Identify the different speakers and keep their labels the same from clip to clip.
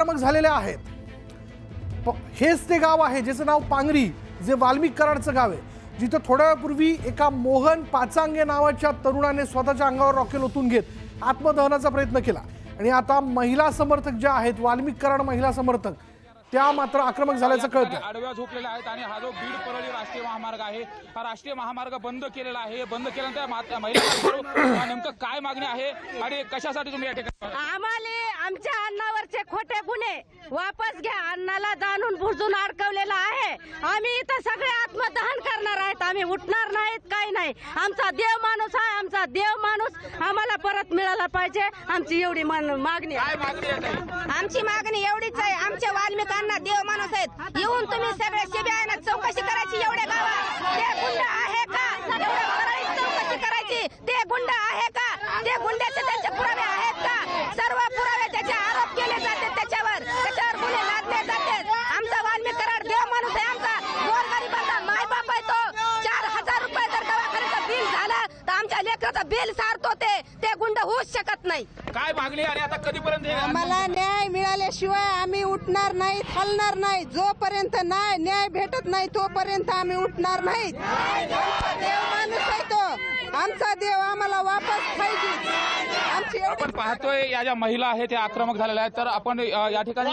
Speaker 1: आक्रमक झालेले आहेत। हेच ते गाव आहे ज्याचं नाव पांगरी, जे वाल्मिक कराडचं गाव आहे, जिथं थोड्या वेळापूर्वी एका मोहन पाचांगे नावाच्या तरुणाने स्वतःच्या अंगावर रॉकेल ओतून घेत आत्मदहनाचा प्रयत्न केला। आणि आता महिला समर्थक ज्या आहेत, वाल्मिक कराड महिला समर्थक, त्या मात्र आक्रमक झाल्याचं कळतं।
Speaker 2: आडव्या झोपलेल्या आहेत आणि हा जो बीड परळी राष्ट्रीय महामार्ग आहे, हा राष्ट्रीय महामार्ग बंद केलेला आहे। बंद केल्यानंतर महिला नेमकं काय मागणी आहे आणि कशासाठी तुम्ही या ठिकाणी?
Speaker 3: आम्हाला आमच्या अन्नावरचे खोटे गुन्हे वापस घ्या। अन्नाला जाणून बुजून अडकवलेला आहे। आम्ही इथं सगळे आत्मदहन करणार आहेत। आम्ही उठणार नाहीत, काही नाही। आमचा देव माणूस आहे, आमचा देव माणूस आम्हाला परत मिळाला पाहिजे। आमची एवढी मागणी आहे।
Speaker 4: आमची मागणी एवढीच आहे, आमच्या वाल्मिकांना देव माणूस आहेत। येऊन तुम्ही सगळे सीबीआयना चौकशी करायची। एवढे गावात ते गुंड आहे का? एवढ्या परळीत चौकशी करायची। ते गुंड आहे का? ते गुंड्याचे त्यांचे पुरावे आहेत का? सर्व पुरावे त्याचे आरोप केले जाते, त्याच्यावर गुन्हे लादले जाते। आमचा वाल्मिक कराड देव माणूस आहे। आमचा गोरगरिबाचा मायबाप आहे। तो 4000 रुपये जर दवाखान्याचं बिल झालं तर आमच्या लेकराचं बिल सारतो ते गुंड होऊच शकत नाही।
Speaker 2: काय मागणी आणि आता कधीपर्यंत
Speaker 5: आम्हाला न्याय मिळाल्याशिवाय आम्ही उठणार नाही, हलणार नाही। जोपर्यंत न्याय भेटत नाही तोपर्यंत आम्ही उठणार नाही। देव माणूस आहे तो, आमचा देव आम्हाला वापस पाहिजे।
Speaker 2: आपण पाहतोय या ज्या महिला आहेत त्या आक्रमक झालेल्या आहेत। तर आपण या ठिकाणी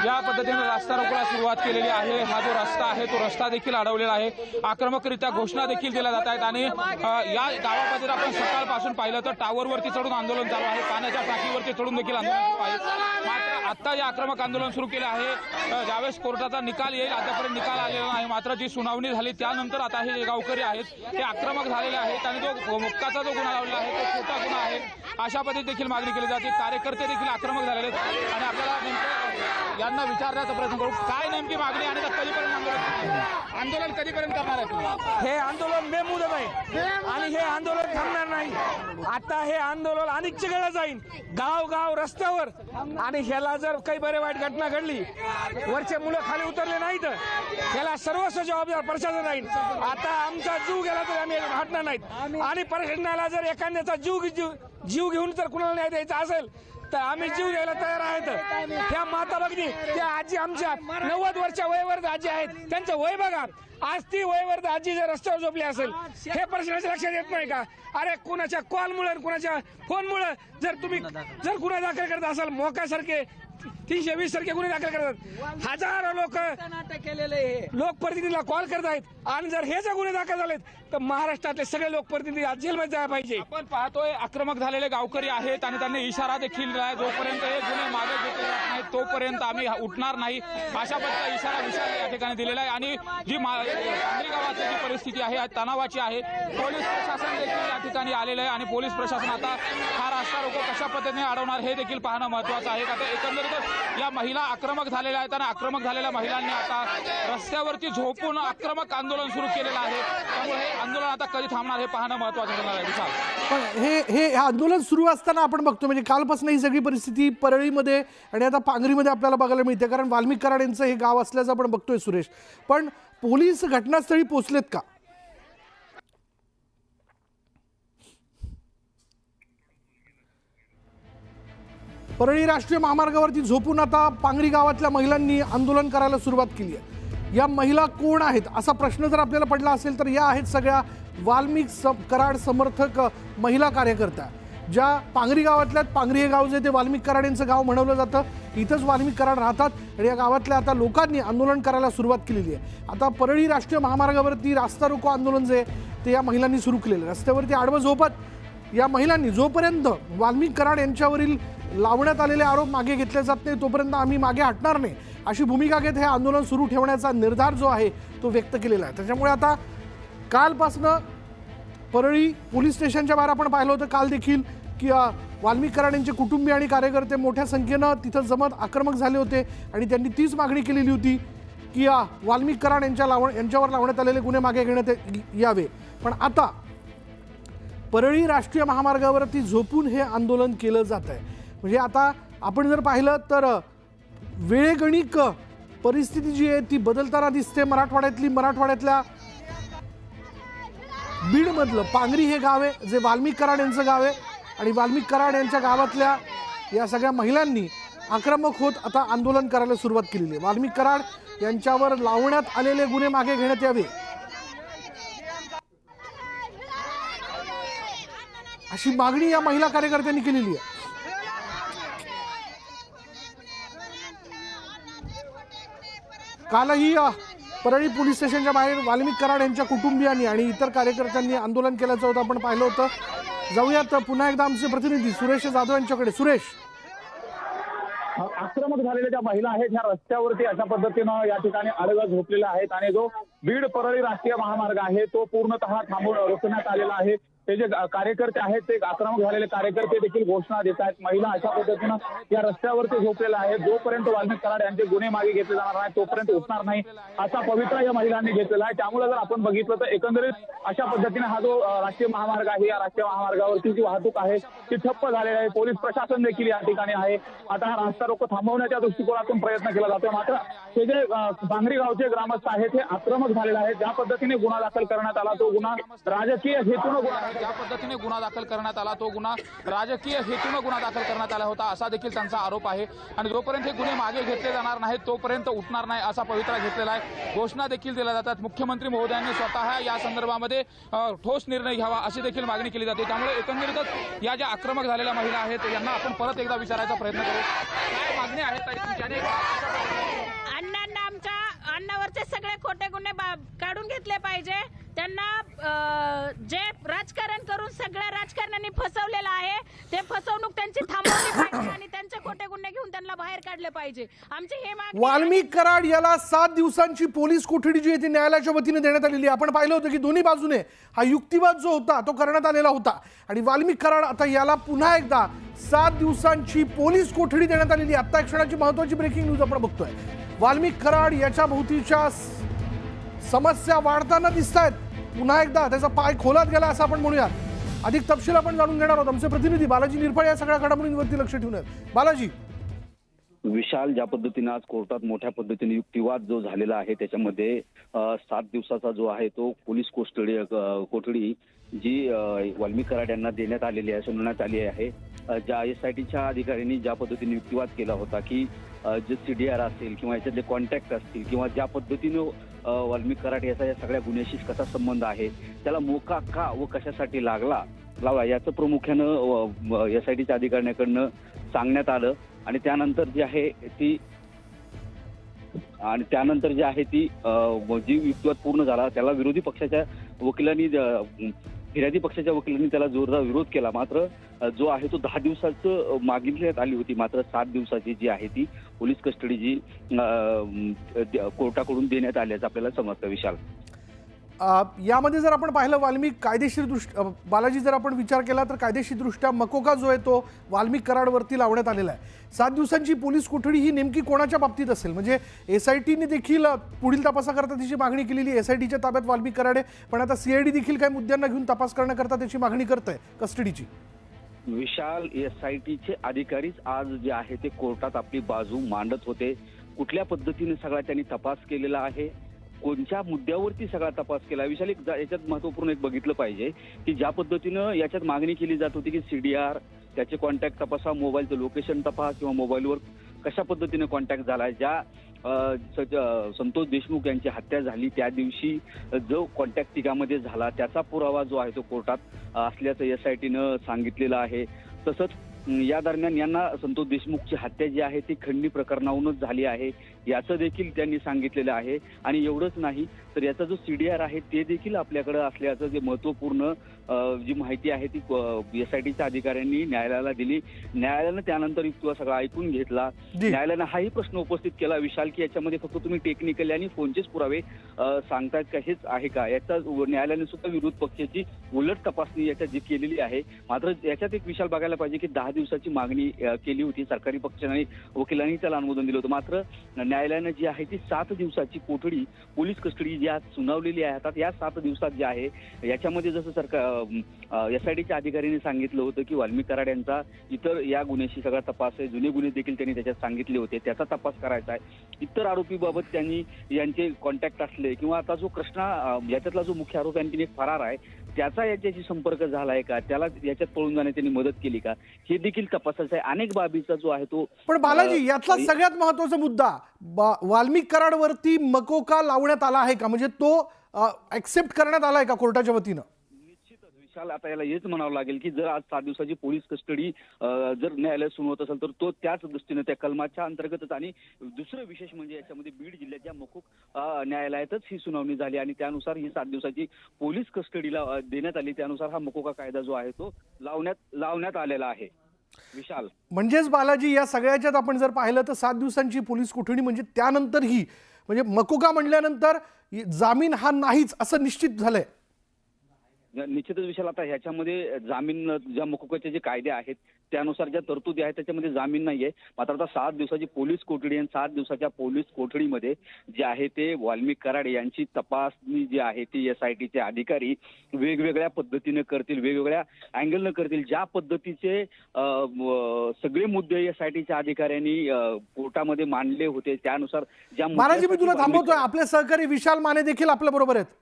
Speaker 2: या पद्धतीने रस्ता रोकोला सुरुवात केलेली आहे। हा जो रस्ता आहे तो रस्ता देखील अडवलेला आहे। आक्रमकरित्या घोषणा देखील दिल्या जात आहेत आणि या गावामध्ये आपण सकाळपासून पाहिलं तर टावरवरती चढून आंदोलन चालू आहे, पाण्याच्या टाकीवरती चढून देखील आंदोलन सुरू आहे। मात्र आता जे आक्रमक आंदोलन सुरू केले आहे, ज्यावेळेस कोर्टाचा निकाल येईल आतापर्यंत निकाल आलेला नाही। मात्र जी सुनावणी झाली त्यानंतर आता हे जे गावकरी आहेत ते आक्रमक झालेले आहेत आणि जो मुक्काचा जो गुन्हा लावलेला आहे तो खोटा गुन्हा आहे अशा पद्धतीने देखील मागणी केली जाते। कार्यकर्ते देखील आक्रमक झालेले आहेत आणि आपल्याला नेमकं यांना विचारण्याचा प्रयत्न करू, काय नेमकी मागणी आणि कधीपर्यंत आंदोलन कधीपर्यंत करणार आहे तुम्ही?
Speaker 6: हे आंदोलन बेमुदत आहे आणि हे आंदोलन थांबणार नाही। आता हे आंदोलन अनिश्चितकाळ जाईल, गाव रस्त्यावर। आणि ह्याला जर काही बरे वाईट घटना घडली, वरचे मुलं खाली उतरले नाही तर ह्याला सर्वस्व जबाबदार प्रशासन राहील। आता आमचा जीव गेला तर आम्ही हटणार नाहीत आणि प्रशासनाला जर एखाद्याचा जीव घेऊन जर कुणाला न्याय द्यायचा असेल तर आम्ही जीव द्यायला तयार आहेत। ह्या माता भगिनी, त्या आजी आमच्या 90 वर्षाच्या वयवर्ध आजी आहेत, त्यांचं वय बघा। आज ती वयवर्ध आजी जर रस्त्यावर झोपली असेल, हे प्रश्नाच्या लक्षात येत नाही का? अरे कुणाच्या कॉलमुळे, कुणाच्या फोनमुळे जर तुम्ही गुन्हा दाखल करत असाल, मोकासारखे 320 सारखे गुन्हे दाखल करतात, हजारो लोकप्रतिनिधीला कॉल करत आहेत। आणि जर हे जर गुन्हे दाखल झालेत तर महाराष्ट्रातले सगळे लोकप्रतिनिधी आज जेलमध्ये जायला पाहिजे।
Speaker 2: आपण पाहतोय आक्रमक झालेले गावकरी आहेत आणि त्यांनी इशारा देखील दिलाय, जोपर्यंत हे गुन्हे मागे घेतले जात नाहीत तोपर्यंत आम्ही उठणार नाही अशा पद्धतीचा इशारा विशाल या ठिकाणी दिलेला आहे। आणि जी पांगरी गावातली जी परिस्थिती आहे तणावाची आहे। पोलीस प्रशासन देखील या ठिकाणी आलेलं आहे आणि पोलीस प्रशासन आता हा रस्ता रोको कशा पद्धतीने अडवणार हे देखील पाहणं महत्वाचं आहे। आता एकंदरीतच या महिला आक्रमक झालेल्या आहेत आणि आक्रमक झालेल्या महिलांनी आता रस्त्यावरती झोपून आक्रमक आंदोलन सुरू केलेलं आहे। त्यामुळे हे आंदोलन आता कधी थांबणार हे पाहणं महत्वाचं होणार आहे। विशाल,
Speaker 1: पण हे आंदोलन सुरू असताना आपण बघतो, म्हणजे कालपासून ही सगळी परिस्थिती परळीमध्ये आणि आता पांगरीमध्ये आपल्याला बघायला मिळते, कारण वाल्मिक कराड यांचं हे गाव असल्याचं आपण बघतोय सुरेश। पण पोलीस घटनास्थळी पोहोचलेत का? परळी राष्ट्रीय महामार्गावरती झोपून आता पांगरी गावातल्या महिलांनी आंदोलन करायला सुरुवात केली आहे। या महिला कोण आहेत असा प्रश्न जर आपल्याला पडला असेल तर या आहेत सगळ्या वाल्मिक कराड समर्थक महिला कार्यकर्त्या, ज्या पांगरी गावातल्या। पांगरी हे गाव जे ते वाल्मिक कराड यांचं गाव म्हणवलं जातं, इथंच वाल्मिक कराड राहतात आणि या गावातल्या आता लोकांनी आंदोलन करायला सुरुवात केलेली आहे। आता परळी राष्ट्रीय महामार्गावरती रास्ता रोको आंदोलन जे ते या महिलांनी सुरू केलेलं, रस्त्यावरती आडवं झोपत या महिलांनी जोपर्यंत वाल्मिक कराड यांच्यावरील लावण्यात आलेले आरोप मागे घेतले जात नाही तोपर्यंत आम्ही मागे हटणार नाही अशी भूमिका घेत हे आंदोलन सुरू ठेवण्याचा निर्धार जो आहे तो व्यक्त केलेला आहे। त्याच्यामुळे आता कालपासनं परळी पोलीस स्टेशनच्या बाहेर आपण पाहिलं होतं काल देखील की वाल्मिक कराड यांचे कुटुंबीय आणि कार्यकर्ते मोठ्या संख्येनं तिथं जमत आक्रमक झाले होते आणि त्यांनी तीच मागणी केलेली होती की वाल्मिक कराड यांच्यावर लावण्यात आलेले गुन्हे मागे घेण्यात यावे। पण आता परळी राष्ट्रीय महामार्गावरती झोपून हे आंदोलन केलं जात आहे। म्हणजे आता आपण जर पाहिलं तर वेळेगणिक परिस्थिती जी आहे ती बदलताना दिसते। मराठवाड्यातल्या बीडमधलं पांगरी हे गाव आहे जे वाल्मिक कराड यांचं गाव आहे आणि वाल्मिक कराड यांच्या गावातल्या या सगळ्या महिलांनी आक्रमक होत आता आंदोलन करायला सुरुवात केलेली आहे. वाल्मिक कराड यांच्यावर लावण्यात आलेले गुन्हे मागे घेण्यात यावे अशी मागणी या महिला कार्यकर्त्यांनी केलेली आहे. कालही परळी पोलीस स्टेशनच्या बाहेर वाल्मिक कराड यांच्या कुटुंबियांनी आणि इतर कार्यकर्त्यांनी आंदोलन केल्याचं होतं आपण पाहिलं होतं. जाऊयात पुन्हा एकदा आमचे प्रतिनिधी सुरेश जाधव यांच्याकडे. सुरेश,
Speaker 7: आक्रमक झालेल्या ज्या महिला आहेत ह्या रस्त्यावरती अशा पद्धतीनं या ठिकाणी आडव्या झोपलेल्या आहेत आणि जो बीड परळी राष्ट्रीय महामार्ग आहे तो पूर्णतः थांबवून रोखण्यात आलेला आहे. ते जे कार्यकर्ते आहेत ते आक्रमक झालेले कार्यकर्ते देखील घोषणा देत आहेत. महिला अशा पद्धतीनं या रस्त्यावरती झोपलेल्या आहेत. जोपर्यंत वाल्मिक कराड यांचे गुन्हे मागे घेतले जाणार नाही तोपर्यंत उठणार नाही असा पवित्रा या महिलांनी घेतलेला आहे. त्यामुळे जर आपण बघितलं तर एकंदरीत अशा पद्धतीने हा जो राष्ट्रीय महामार्ग आहे या राष्ट्रीय महामार्गावरती जी वाहतूक आहे ती ठप्प झालेली आहे. पोलीस प्रशासन देखील या ठिकाणी आहे. आता हा रास्ता रोको थांबवण्याच्या दृष्टिकोनातून प्रयत्न केला जातोय. मात्र हे जे पांगरी गावचे ग्रामस्थ आहेत हे आक्रमक झालेले आहेत. ज्या पद्धतीने गुन्हा दाखल करण्यात आला तो गुन्हा राजकीय हेतून
Speaker 2: ज्या पद्धतीने गुन्हा दाखल करण्यात आला तो गुन्हा राजकीय हेतून गुन्हा दाखल करण्यात आला होता असा देखील त्यांचा आरोप आहे. आणि जोपर्यंत हे गुन्हे मागे घेतले जाणार नाहीत तोपर्यंत उठणार नाही असा पवित्रा घेतलेला आहे. घोषणा देखील दिल्या जातात. मुख्यमंत्री महोदयांनी स्वतः या संदर्भामध्ये ठोस निर्णय घ्यावा अशी देखील मागणी केली जाते. त्यामुळे एकंदरीतच या ज्या आक्रमक झालेल्या महिला आहेत यांना आपण परत एकदा विचारायचा प्रयत्न करू. काय मागणी आहेत
Speaker 8: अण्णांना आमच्या अण्णावरचे सगळे खोटे गुन्हे काढून घेतले पाहिजे. त्यांना जे राजकारण करून सगळ्या राजकारण्यांनी फसवलेलं आहे ते फसवणूक त्यांची थांबवली पाहिजे आणि त्यांचे खोटे गुन्हे घेऊन त्यांना बाहेर काढले पाहिजे. आमची हे मागणी.
Speaker 1: वाल्मिक कराड याला 7 दिवसांची पोलीस कोठडी जी आहे ती न्यायालयाच्या वतीने देण्यात आलेली आहे. आपण पाहिलं होतं की दोन्ही बाजूने हा युक्तिवाद जो होता तो करण्यात आलेला होता आणि वाल्मिक कराड आता याला पुन्हा एकदा 7 दिवसांची पोलीस कोठडी देण्यात आलेली आहे. आता एक क्षणाची महत्वाची ब्रेकिंग न्यूज आपण बघतोय. वाल्मिक कराड याच्या भोवतीच्या समस्या वाढताना दिसत आहेत. पुन्हा एकदा त्याचा पाय खोलात गेला असं आपण म्हणूयात. अधिक तपशील आपण जाणून घेणार आहोत. आमचे प्रतिनिधी बालाजी निरफळ या सगळ्या घडामोडींवरती लक्ष ठेवून आहेत. बालाजी,
Speaker 9: विशाल, ज्या पद्धतीनं आज कोर्टात मोठ्या पद्धतीने युक्तिवाद जो झालेला आहे त्याच्यामध्ये 7 दिवसाचा जो आहे तो पोलीस कोठडी जी वाल्मिक कराड यांना देण्यात आलेली आहे, सुनावण्यात आली आहे. ज्या SITच्या अधिकाऱ्यांनी ज्या पद्धतीने युक्तिवाद केला होता की जे CDR असेल किंवा याच्यातले कॉन्टॅक्ट असतील किंवा ज्या पद्धतीनं वाल्मिक कराड याचा या सगळ्या गुन्ह्याशी कसा संबंध आहे, त्याला मोका का व कशासाठी लावला याचं प्रामुख्यानं SITच्या अधिकाऱ्यांकडनं सांगण्यात आलं. आणि त्यानंतर जी आहे ती जी युक्तिवाद पूर्ण झाला त्याला विरोधी पक्षाच्या वकिलांनी फिर्यादी पक्षाच्या वकिलांनी त्याला जोरदार विरोध केला. मात्र जो आहे तो 10 दिवसाचं मागितण्यात आली होती. मात्र 7 दिवसाची जी आहे ती पोलीस कस्टडी जी कोर्टाकडून देण्यात आल्याचं आपल्याला समजतं. विशाल,
Speaker 1: यामध्ये जर आपण पाहिलं वाल्मिक कायदेशीर बालाजी जर आपण विचार केला तर कायदेशीरदृष्ट्या मकोका जो आहे तो वाल्मिक कराडवरती लावण्यात आलेला आहे. 7 दिवसांची पोलीस कोठडी ही नेमकी कोणाच्या बाबतीत असेल? म्हणजे SITने देखील पुढील तपासाकरता त्याची मागणी केलेली. SITच्या ताब्यात वाल्मिक कराड आहे पण आता CID देखील काही मुद्द्यांना घेऊन तपास करण्याकरता त्याची मागणी करत आहे कस्टडीची.
Speaker 9: विशाल, SITचे अधिकारीच आज जे आहे ते कोर्टात आपली बाजू मांडत होते. कुठल्या पद्धतीने सगळा त्यांनी तपास केलेला आहे, कोणत्या मुद्द्यावरती सगळा तपास केला. विशाल, याच्यात महत्वपूर्ण एक बघितलं पाहिजे की ज्या पद्धतीनं याच्यात मागणी केली जात होती की CDR त्याचे कॉन्टॅक्ट तपासा, मोबाईलचं लोकेशन तपास किंवा मोबाईलवर कशा पद्धतीने कॉन्टॅक्ट झाला. ज्या संतोष देशमुख यांची हत्या झाली त्या दिवशी जो कॉन्टॅक्ट तिघामध्ये झाला त्याचा पुरावा जो आहे तो कोर्टात असल्याचं SITनं सांगितलेलं आहे. तसंच या दरम्यान यांना संतोष देशमुखची हत्या जी आहे ती खंडणी प्रकरणाहूनच झाली आहे याचं देखील त्यांनी सांगितलेलं आहे. आणि एवढंच नाही तर याचा जो CDR आहे ते देखील आपल्याकडे असल्याचं जे महत्वपूर्ण जी माहिती आहे ती SITच्या अधिकाऱ्यांनी न्यायालयाला दिली. न्यायालयानं त्यानंतर युक्तिवाद सगळा ऐकून घेतला. न्यायालयानं हाही प्रश्न उपस्थित केला विशाल की याच्यामध्ये फक्त तुम्ही टेक्निकली आणि फोनचेच पुरावे सांगतायत का, हेच आहे का. याचा न्यायालयाने सुद्धा विरोध पक्षाची उलट तपासणी याच्यात जी केलेली आहे. मात्र याच्यात एक विशाल बघायला पाहिजे की 10 दिवसाची मागणी केली होती सरकारी पक्षाने, वकिलांनी त्याला अनुमोदन दिलं होतं. मात्र न्यायालयानं जी आहे ती 7 दिवसाची कोठडी पोलीस कस्टडी जी आज सुनावलेली आहे. आता या 7 दिवसात जे आहे याच्यामध्ये जसं सरकार SITच्या अधिकाऱ्यांनी सांगितलं होतं की वाल्मिक कराड यांचा इतर या गुन्ह्याशी सगळा तपास आहे, जुने गुन्हे देखील त्यांनी त्याच्यात सांगितले होते त्याचा तपास करायचा आहे. इतर आरोपीबाबत त्यांनी यांचे कॉन्टॅक्ट असले किंवा आता जो कृष्णा याच्यातला जो मुख्य आरोपी आणखी एक फरार आहे त्याचा याच्याशी संपर्क झालाय का, त्याला याच्यात पळून जाण्यात त्यांनी मदत केली का, हे देखील तपासायचं आहे. अनेक बाबीचा जो आहे तो.
Speaker 1: पण बालाजी, यातला सगळ्यात महत्वाचा मुद्दा, वाल्मिक कराडवरती मकोका लावण्यात आला आहे का? म्हणजे तो ऍक्सेप्ट करण्यात आलाय का कोर्टाच्या वतीनं?
Speaker 9: विशाल, आता याला हेच म्हणावं लागेल की जर आज 7 दिवसाची पोलीस कस्टडी जर न्यायालय सुनावत असेल तर तो त्याच दृष्टीने त्या कलमाच्या अंतर्गतच. आणि दुसरं विशेष म्हणजे याच्यामध्ये बीड जिल्ह्याच्या मकोक न्यायालयातच ही सुनावणी झाली आणि त्यानुसार ही 7 दिवसाची पोलीस कस्टडीला देण्यात आली. त्यानुसार हा मकोका कायदा जो आहे तो लावण्यात आलेला आहे. विशाल,
Speaker 1: म्हणजेच बालाजी, या सगळ्याच्यात आपण जर पाहिलं तर 7 दिवसांची पोलीस कोठडी म्हणजे त्यानंतरही, म्हणजे मकोका म्हणल्यानंतर जामीन हा नाहीच असं निश्चित झालंय.
Speaker 9: निश्चितच विशाल, आता ह्याच्यामध्ये जामीन, ज्या मकोकाचे जे कायदे आहेत त्यानुसार ज्या तरतुदी आहेत त्याच्यामध्ये जामीन नाहीये. मात्र आता 7 दिवसाची पोलीस कोठडी आणि 7 दिवसाच्या पोलीस कोठडीमध्ये जे आहे ते वाल्मिक कराड यांची तपासणी जी आहे ती SITचे अधिकारी वेगवेगळ्या पद्धतीने करतील, वेगवेगळ्या अँगलनं करतील. ज्या पद्धतीचे सगळे मुद्दे SITच्या अधिकाऱ्यांनी कोर्टामध्ये मांडले होते त्यानुसार ज्या.
Speaker 1: बालाजी, मी तुला थांबवतोय. आपले सहकारी विशाल माने देखील आपल्या बरोबर आहेत.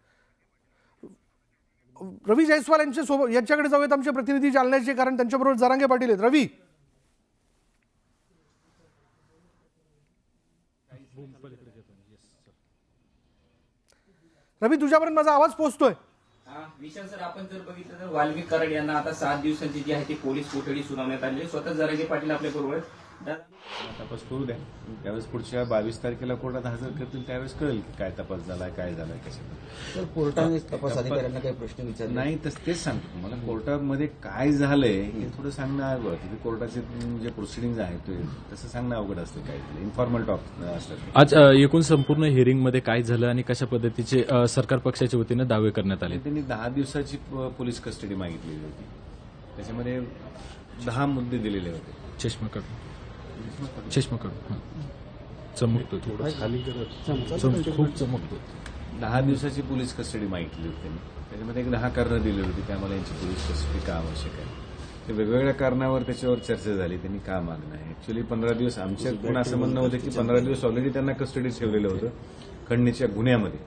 Speaker 1: रवी जयस्वाल यांच्याकडे जाऊयात, आमचे प्रतिनिधी जालन्याचे, कारण त्यांच्याबरोबर जरांगे पाटील आहेत. रवी, तुझ्यापर्यंत माझा आवाज पोहोचतोय?
Speaker 10: विशाल सर, आपण जर बघितलं तर वाल्मिक कराड यांना आता 7 दिवसांची जी आहे ती पोलीस कोठडी सुनावण्यात आली. स्वतः जरांगे पाटील आपल्या बरोबर.
Speaker 11: तपास करू द्या, त्यावेळेस पुढच्या 22 तारखेला कोर्टात हजर करतील, त्यावेळेस कळेल की काय तपास झालाय, काय झालाय, कशाला.
Speaker 12: कोर्टाने तपास अधिकाऱ्यांना काही प्रश्न विचारले
Speaker 11: नाही, तेच सांगतो तुम्हाला. कोर्टामध्ये काय झालंय हे थोडं सांगणं अवघड. तिथे कोर्टाचे जे प्रोसिडिंग आहेत ते तसं सांगणं अवघड असतं. काय इन्फॉर्मल टॉक असतात.
Speaker 13: आज एकूण संपूर्ण हिअरिंगमध्ये काय झालं आणि कशा पद्धतीचे सरकार पक्षाच्या वतीनं दावे करण्यात आले?
Speaker 11: त्यांनी 10 दिवसाची पोलीस कस्टडी मागितलेली होती. त्याच्यामध्ये 10 मुद्दे दिलेले होते.
Speaker 13: चष्मा चमकतो थोडं खाली खूप चमकतो.
Speaker 11: 10 दिवसाची पोलीस कस्टडी मागितली होती त्यांनी. त्याच्यामध्ये 10 कारणं दिली होती की आम्हाला यांची पोलीस कस्टडी का आवश्यक आहे. ते वेगवेगळ्या कारणावर त्याच्यावर चर्चा झाली. त्यांनी का मागणं आहे. ऍक्च्युअली 15 दिवस आमच्याकडून असं म्हणणं होतं की 15 दिवस ऑलरेडी त्यांना कस्टडीत ठेवलेलं होतं खंडणीच्या गुन्ह्यामध्ये.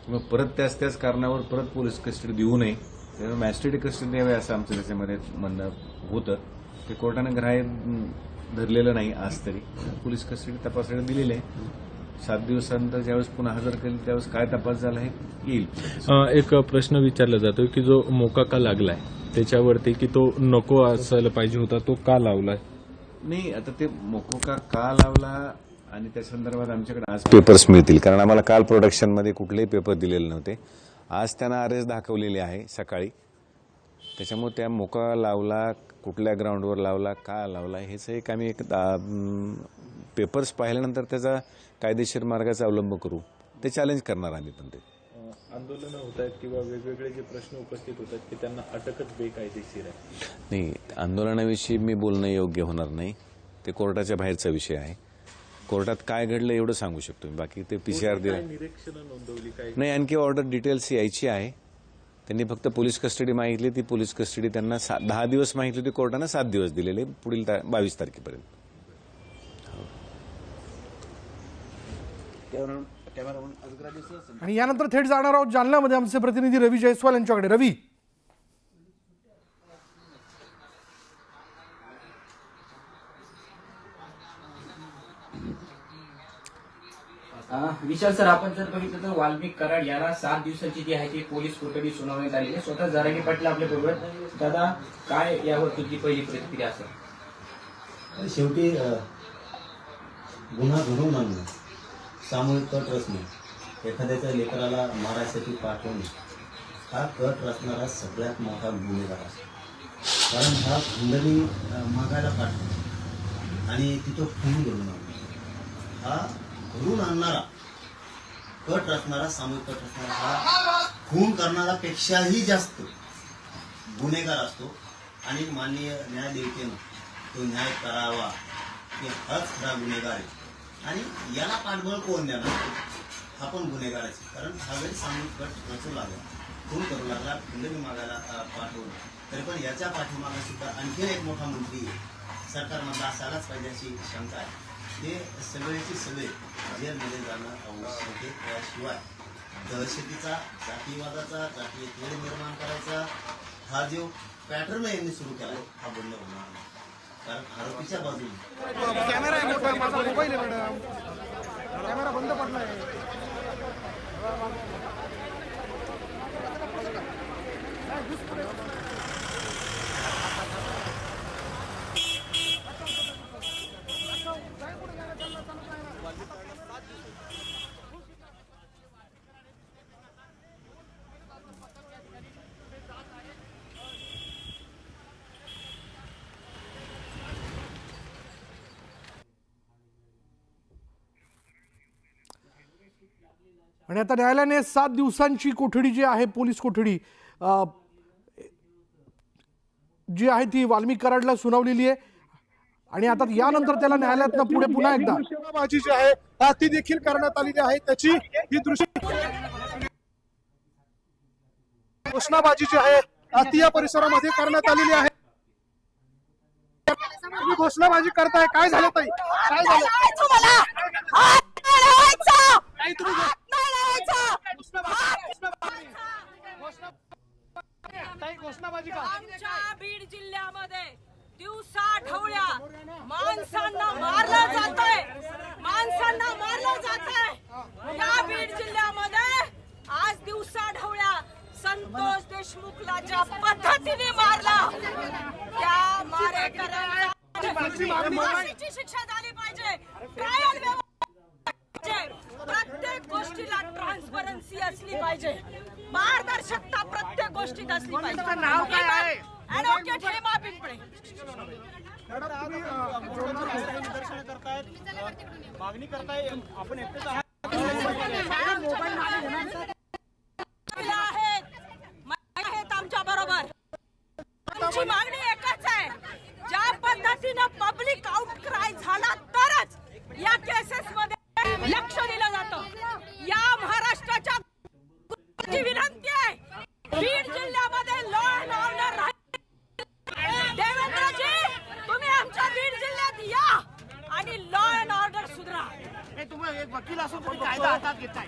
Speaker 11: मग परत त्याच कारणावर परत पोलीस कस्टडी देऊ नये, त्यामुळे मॅजिस्ट्रेट कस्टडी द्यावी असं आमचं त्याच्यामध्ये म्हणणं होतं. ते कोर्टानं ग्राह्य धरलेलं नाही. आज तरी पोलीस कस्टडी तपासायला दिलेली आहे. 7 दिवसानंतर ज्यावेळेस पुन्हा हजर केली त्यावेळेस काय तपास झाला हे येईल.
Speaker 13: एक प्रश्न विचारला जातो की जो मोका लागलाय त्याच्यावरती की तो नको असायला पाहिजे होता, तो का लावलाय?
Speaker 11: नाही, आता ते मोकोका का लावला आणि त्या संदर्भात आमच्याकडे आज पेपर्स मिळतील, कारण आम्हाला काल प्रोडक्शनमध्ये कुठलेही पेपर दिलेले नव्हते. आज त्यांना अरेस्ट दाखवलेली आहे सकाळी. त्याच्यामुळे त्या मोका लावला, कुठल्या ग्राउंडवर लावला, का लावला, हेच एक आम्ही पेपर्स पाहिल्यानंतर त्याचा कायदेशीर मार्गाचा अवलंब करू. ते चॅलेंज करणार आम्ही. पण ते
Speaker 14: आंदोलनं होत आहेत किंवा वेगवेगळे जे प्रश्न उपस्थित होतात की त्यांना अटकच बेकायदेशीर आहे.
Speaker 11: नाही, आंदोलनाविषयी मी बोलणं योग्य होणार नाही. ते कोर्टाच्या बाहेरचा विषय आहे. कोर्टात काय घडलं एवढं सांगू शकतो मी. बाकी ते PCR दिलं
Speaker 14: निरीक्षणं नोंदवली काय
Speaker 11: नाही. आणखी ऑर्डर डिटेल्स यायची आहे. त्यांनी फक्त पोलीस कस्टडी मागितली. ती पोलीस कस्टडी त्यांना 10 दिवस मागितली होती. कोर्टानं 7 दिवस दिलेले पुढील 22 तारखेपर्यंत.
Speaker 1: आणि यानंतर थेट जाणार आहोत जालन्यामध्ये आमचे प्रतिनिधी रवी जयस्वाल यांच्याकडे. रवी,
Speaker 10: विशाल सर, आपण जर बघितलं तर वाल्मिक कराड यांना 7 दिवसाची जी आहे ती पोलीस कोठडी सुनावण्यात आली आहे. स्वतः जरांगे पाटील आपल्या बरोबर. दादा, काय यावर तुझी पहिली प्रतिक्रिया असेल?
Speaker 12: शेवटी गुन्हा घडवून आणणं, सामूहिक कट रचणे, एखाद्याच्या लेकराला मारायसाठी पाठवणे हा कट रचणारा सगळ्यात मोठा गुन्हेगार असतो. कारण हा खंडणी मागायला पाठवणे आणि तिथं खून घडून आणणं, हा घडून आणणारा कट रचणारा, सामूहिक कट रचणारा हा खून करणारा पेक्षाही जास्त गुन्हेगार असतो. आणि माननीय न्यायदेवतेनं तो न्याय करावा की हाच खरा गुन्हेगार आहे. आणि याला पाठबळ कोण देणार? हा पण गुन्हेगाराचे. कारण हा वेळी सामूहिक कट रचू लागला, खून करू लागला, खंडणी मागायला पाठवलं. तरी पण याच्या पाठीमागे सुद्धा आणखी एक मोठा मंत्री सरकारमधला असायलाच पाहिजे अशी शंका आहे. हे सगळेची सगळे जेलमध्ये जाणं आवश्यक आहे. त्याशिवाय दहशतीचा, जातीवादाचा, जातीय तेढ निर्माण करायचा हा जो पॅटर्न यांनी सुरू केला हा बंद होणार नाही. कारण आरोपीच्या बाजूने
Speaker 1: कॅमेरा आहे मोठा, माझा मोबाईल आहे मॅडम, कॅमेरा बंद पडलाय. आणि आता न्यायालयाने 7 दिवसांची कोठडी जी आहे, पोलीस कोठडी जी आहे ती वाल्मिक कराडला सुनावलेली आहे. आणि आता यानंतर त्याला न्यायालयातनं पुढे पुन्हा एकदा
Speaker 15: घोषणाबाजी जी आहे ती देखील करण्यात आलेली आहे. त्याची ही घोषणाबाजी जी आहे ती या परिसरामध्ये करण्यात आलेली आहे. घोषणाबाजी करताय, काय झालं ताई? काय झालं? घोषणाबाजी का?
Speaker 16: आमच्या बीड जिल्ह्यामध्ये दिवसा ढवळ्या माणसांना मारलं जातंय, माणसांना मारलं जातंय. या बीड जिल्ह्यामध्ये आज दिवसा ढवळ्या संतोष देशमुखला ज्या पद्धतीने मारला, त्या मारेकऱ्यांना फाशीची शिक्षा झाली पाहिजे. ट्रायल प्रत्येक गोष्टीला ट्रान्सपरन्सी असली पाहिजे, पारदर्शकता प्रत्येक गोष्टीत असली पाहिजे. नाव काय आहे? ॲडव्होकेट हेमा पिंपळे.
Speaker 15: मागणी करताय, आपण एकटेच आहात?
Speaker 16: आहेत आमच्या बरोबर. आमची मागणी एकच आहे, ज्या पद्धतीनं पब्लिक आउटक्राय झाला तरच या केसेस मध्ये लक्ष दिलं जातं. या महाराष्ट्राच्या विनंती आहे, बीड जिल्ह्यामध्ये लॉ अँड ऑर्डर राहील. देवेंद्रजी, तुम्ही आमच्या बीड जिल्ह्यात या आणि लॉ अँड ऑर्डर सुधारा.
Speaker 15: तुम्ही एक वकील असून तुम्ही कायदा हातात घेताय.